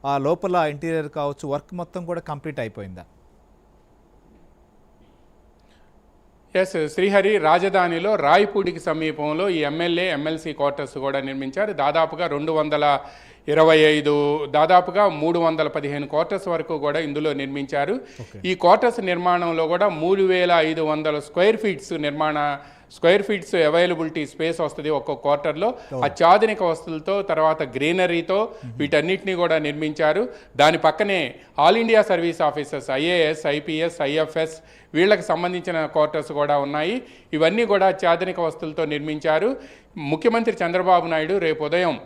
ఆ లోపల ఇంటీరియర్ కావచ్చు వర్క్ మొత్తం కూడా కంప్లీట్ అయిపోయిందా? ఎస్ శ్రీహరి, రాజధానిలో రాయపూడికి సమీపంలో ఈ ఎమ్మెల్యే ఎమ్మెల్సీ క్వార్టర్స్ కూడా నిర్మించారు. దాదాపుగా 225 దాదాపుగా 315 క్వార్టర్స్ వరకు కూడా ఇందులో నిర్మించారు. ఈ క్వార్టర్స్ నిర్మాణంలో కూడా 3500 స్క్వేర్ ఫీట్స్ అవైలబిలిటీ స్పేస్ వస్తుంది ఒక్కొక్క క్వార్టర్లో. అత్యాధునిక వస్తువులతో తర్వాత గ్రీనరీతో వీటన్నిటిని కూడా నిర్మించారు. దాని పక్కనే all India service officers IAS, IPS, IFS వీళ్ళకి సంబంధించిన క్వార్టర్స్ కూడా ఉన్నాయి. ఇవన్నీ కూడా అత్యాధునిక వస్తువులతో నిర్మించారు. ముఖ్యమంత్రి చంద్రబాబు నాయుడు రేపు ఉదయం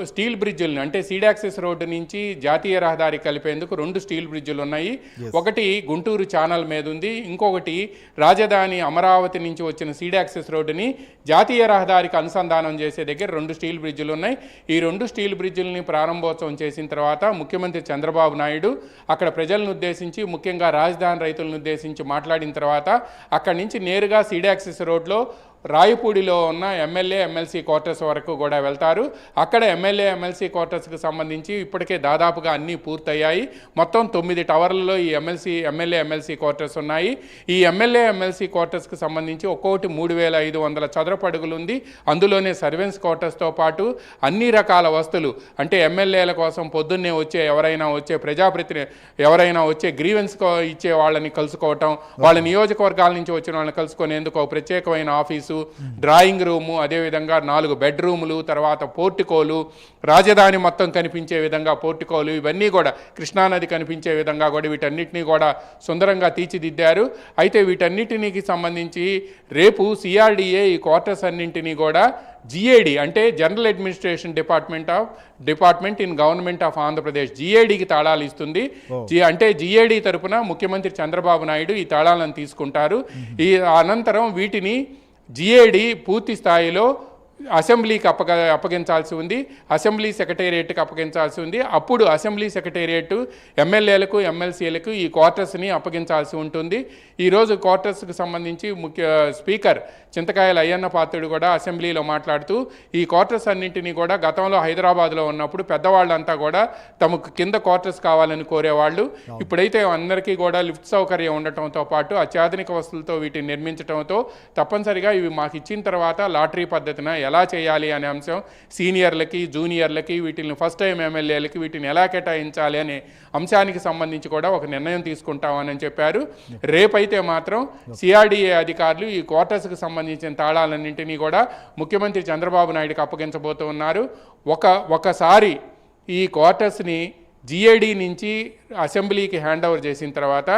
స్టీల్ బ్రిడ్జులను అంటే సీడాక్సిస్ రోడ్డు నుంచి జాతీయ రహదారి కలిపేందుకు 2 స్టీల్ బ్రిడ్జులు ఉన్నాయి. ఒకటి గుంటూరు ఛానల్ మీద ఉంది, ఇంకొకటి రాజధాని అమరావతి నుంచి వచ్చిన సీడాక్సిస్ రోడ్డుని జాతీయ రహదారికి అనుసంధానం చేసే దగ్గర 2 స్టీల్ బ్రిడ్జులు ఉన్నాయి. ఈ 2 స్టీల్ బ్రిడ్జులని ప్రారంభోత్సవం చేసిన తర్వాత ముఖ్యమంత్రి చంద్రబాబు నాయుడు అక్కడ ప్రజలను ఉద్దేశించి, ముఖ్యంగా రాజధాని రైతులను ఉద్దేశించి మాట్లాడిన తర్వాత అక్కడి నుంచి నేరుగా సీడాక్సిస్ రోడ్లో రాయపూడిలో ఉన్న ఎమ్మెల్యే ఎమ్మెల్సీ క్వార్టర్స్ వరకు కూడా వెళ్తారు. అక్కడ ఎమ్మెల్యే ఎమ్మెల్సీ క్వార్టర్స్కి సంబంధించి ఇప్పటికే దాదాపుగా అన్నీ పూర్తయ్యాయి. మొత్తం 9 టవర్లలో ఈ ఎమ్మెల్యే ఎమ్మెల్సీ క్వార్టర్స్ ఉన్నాయి. ఈ ఎమ్మెల్యే ఎమ్మెల్సీ క్వార్టర్స్కి సంబంధించి ఒక్కొక్కటి 3500 చదరపు అడుగులు ఉంది. అందులోనే సర్వెన్స్ క్వార్టర్స్తో పాటు అన్ని రకాల వస్తువులు అంటే ఎమ్మెల్యేల కోసం పొద్దున్నే ఎవరైనా వచ్చే గ్రీవెన్స్ ఇచ్చే వాళ్ళని కలుసుకోవటం, వాళ్ళ నియోజకవర్గాల నుంచి వచ్చిన వాళ్ళని కలుసుకునేందుకు ప్రత్యేకమైన ఆఫీసు, డ్రాయింగ్ రూము, అదేవిధంగా 4 బెడ్రూములు, తర్వాత పోర్టికోలు, రాజధాని మొత్తం కనిపించే విధంగా పోర్టికోలు, ఇవన్నీ కూడా కృష్ణానది కనిపించే విధంగా కూడా వీటన్నిటినీ కూడా సుందరంగా తీర్చిదిద్దారు. అయితే వీటన్నిటికి సంబంధించి రేపు సిఆర్డిఏ ఈ క్వార్టర్స్ అన్నింటినీ కూడా జిఏడి అంటే general administration department in government of Andhra Pradesh జిఏడికి తాళాలు ఇస్తుంది. అంటే జిఏడి తరపున ముఖ్యమంత్రి చంద్రబాబు నాయుడు ఈ తాళాలను తీసుకుంటారు. ఈ అనంతరం వీటిని జిఏడి పూర్తి స్థాయిలో అసెంబ్లీకి అప్పగించాల్సి ఉంది, అసెంబ్లీ సెక్రటేరియట్కి అప్పగించాల్సి ఉంది. అప్పుడు అసెంబ్లీ సెక్రటేరియట్ ఎమ్మెల్యేలకు ఎమ్మెల్సీలకు ఈ క్వార్టర్స్ని అప్పగించాల్సి ఉంటుంది. ఈరోజు క్వార్టర్స్కి సంబంధించి స్పీకర్ చింతకాయల అయ్యన్న పాత్రుడు కూడా అసెంబ్లీలో మాట్లాడుతూ ఈ క్వార్టర్స్ అన్నింటినీ కూడా గతంలో హైదరాబాద్లో ఉన్నప్పుడు పెద్దవాళ్ళంతా కూడా తమకు కింద క్వార్టర్స్ కావాలని కోరేవాళ్ళు. ఇప్పుడైతే అందరికీ కూడా లిఫ్ట్ సౌకర్యం ఉండటంతో పాటు అత్యాధునిక వస్తువులతో వీటిని నిర్మించడంతో తప్పనిసరిగా ఇవి మాకు ఇచ్చిన తర్వాత లాటరీ పద్ధతిన ఎలా చేయాలి అనే అంశం సీనియర్లకి, జూనియర్లకి, వీటిని ఫస్ట్ టైం ఎమ్మెల్యేలకి వీటిని ఎలా కేటాయించాలి అనే అంశానికి సంబంధించి కూడా ఒక నిర్ణయం తీసుకుంటామని చెప్పారు. రేపైతే మాత్రం సిఆర్డిఏ అధికారులు ఈ క్వార్టర్స్కి సంబంధించిన తాళాలన్నింటినీ కూడా ముఖ్యమంత్రి చంద్రబాబు నాయుడుకి అప్పగించబోతూ ఉన్నారు. ఒకసారి ఈ క్వార్టర్స్ని జిఏడి నుంచి అసెంబ్లీకి హ్యాండ్ ఓవర్ చేసిన తర్వాత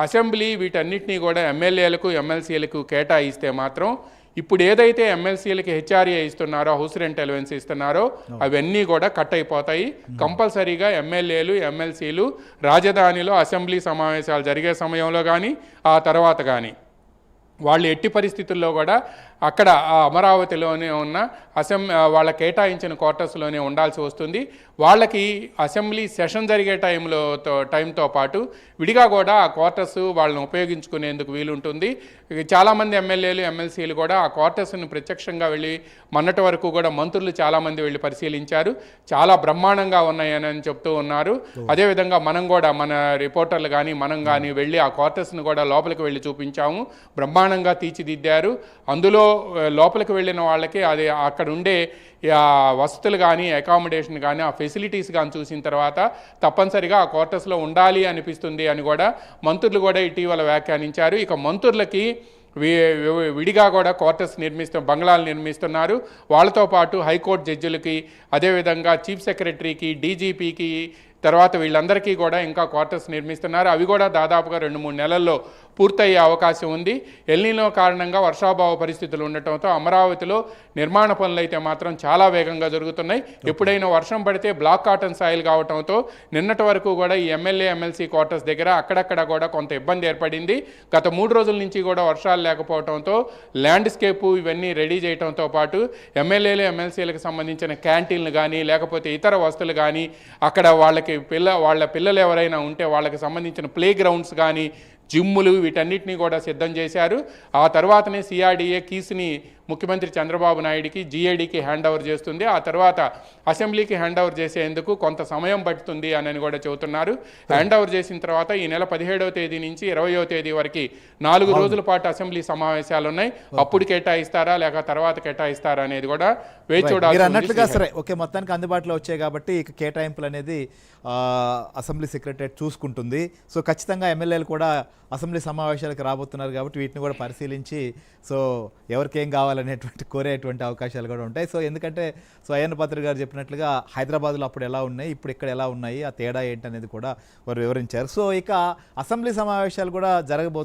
అసెంబ్లీ వీటన్నిటినీ కూడా ఎమ్మెల్యేలకు ఎమ్మెల్సీలకు కేటాయిస్తే మాత్రం ఇప్పుడు ఏదైతే ఎమ్మెల్సీలకి హెచ్ఆర్ఏ ఇస్తున్నారో, హౌస్ రెంట్ అలవెన్స్ ఇస్తున్నారో అవన్నీ కూడా కట్ అయిపోతాయి. కంపల్సరీగా ఎమ్మెల్యేలు ఎమ్మెల్సీలు రాజధానిలో అసెంబ్లీ సమావేశాలు జరిగే సమయంలో కానీ ఆ తర్వాత కానీ వాళ్ళు ఎట్టి పరిస్థితుల్లో కూడా అక్కడ అమరావతిలోనే ఉన్న వాళ్ళ కేటాయించిన క్వార్టర్స్లోనే ఉండాల్సి వస్తుంది. వాళ్ళకి అసెంబ్లీ సెషన్ జరిగే టైంతో పాటు విడిగా కూడా ఆ క్వార్టర్స్ వాళ్ళని ఉపయోగించుకునేందుకు వీలుంటుంది. చాలామంది ఎమ్మెల్యేలు ఎమ్మెల్సీలు కూడా ఆ క్వార్టర్స్ని ప్రత్యక్షంగా వెళ్ళి మొన్నటి వరకు కూడా మంత్రులు చాలామంది వెళ్ళి పరిశీలించారు. చాలా బ్రహ్మాండంగా ఉన్నాయని చెప్తూ ఉన్నారు. అదేవిధంగా మన రిపోర్టర్లు కానీ మనం కానీ వెళ్ళి ఆ క్వార్టర్స్ని కూడా లోపలికి వెళ్ళి చూపించాము. బ్రహ్మాండంగా తీర్చిదిద్దారు. అందులో లోపలికి వెళ్ళిన వాళ్ళకి అది అక్కడ ఉండే వసతులు కానీ అకామిడేషన్ కానీ ఆ ఫెసిలిటీస్ కానీ చూసిన తర్వాత తప్పనిసరిగా ఆ క్వార్టర్స్లో ఉండాలి అనిపిస్తుంది అని కూడా మంత్రులు కూడా ఇటీవల వ్యాఖ్యానించారు. ఇక మంత్రులకి విడిగా కూడా క్వార్టర్స్ బంగ్లాలు నిర్మిస్తున్నారు. వాళ్ళతో పాటు హైకోర్టు జడ్జిలకి, అదేవిధంగా చీఫ్ సెక్రటరీకి, డీజీపీకి, తర్వాత వీళ్ళందరికీ కూడా ఇంకా క్వార్టర్స్ నిర్మిస్తున్నారు. అవి కూడా దాదాపుగా 2-3 నెలల్లో పూర్తయ్యే అవకాశం ఉంది. ఎల్నినో కారణంగా వర్షాభావ పరిస్థితులు ఉండటంతో అమరావతిలో నిర్మాణ పనులు అయితే మాత్రం చాలా వేగంగా జరుగుతున్నాయి. ఎప్పుడైనా వర్షం పడితే బ్లాక్ కాటన్ సాయిల్ కావడంతో నిన్నటి వరకు కూడా ఈ ఎమ్మెల్యే ఎమ్మెల్సీ క్వార్టర్స్ దగ్గర అక్కడక్కడ కూడా కొంత ఇబ్బంది ఏర్పడింది. గత 3 రోజుల నుంచి కూడా వర్షాలు లేకపోవడంతో ల్యాండ్స్కేపు ఇవన్నీ రెడీ చేయడంతో పాటు ఎమ్మెల్యేలు ఎమ్మెల్సీలకు సంబంధించిన క్యాంటీన్లు కానీ లేకపోతే ఇతర వస్తువులు కానీ అక్కడ వాళ్ళ పిల్లలు ఎవరైనా ఉంటే వాళ్ళకి సంబంధించిన ప్లే గ్రౌండ్స్ కానీ జిమ్ములు వీటన్నిటినీ కూడా సిద్ధం చేశారు. ఆ తర్వాతనే సిఆర్డిఏ కీస్ని ముఖ్యమంత్రి చంద్రబాబు నాయుడికి జీఏడీకి హ్యాండ్ ఓవర్ చేస్తుంది. ఆ తర్వాత అసెంబ్లీకి హ్యాండ్ ఓవర్ చేసేందుకు కొంత సమయం పడుతుంది అని కూడా చెబుతున్నారు. హ్యాండ్ ఓవర్ చేసిన తర్వాత ఈ నెల 17వ తేదీ నుంచి 20వ తేదీ వరకు 4 రోజుల పాటు అసెంబ్లీ సమావేశాలు ఉన్నాయి. అప్పుడు కేటాయిస్తారా లేక తర్వాత కేటాయిస్తారా అనేది కూడా వేచి మీరు చూడాలి. అన్నట్లుగా సరే ఓకే, మొత్తానికి అందుబాటులో వచ్చాయి కాబట్టి ఇక కేటాయింపులు అనేది అసెంబ్లీ సెక్రటరేట్ చూసుకుంటుంది. సో ఖచ్చితంగా ఎమ్మెల్యేలు కూడా అసెంబ్లీ సమావేశాలకు రాబోతున్నారు కాబట్టి వీటిని కూడా పరిశీలించి సో ఎవరికి ఏం కావాలనేటువంటి కోరేటువంటి అవకాశాలు కూడా ఉంటాయి. సో ఎందుకంటే సో అయ్యన్న పాత్ర గారు చెప్పినట్లుగా హైదరాబాద్లో అప్పుడు ఎలా ఉన్నాయి, ఇప్పుడు ఇక్కడ ఎలా ఉన్నాయి, ఆ తేడా ఏంటనేది కూడా వారు వివరించారు. సో ఇక అసెంబ్లీ సమావేశాలు కూడా జరగబోతున్నాయి.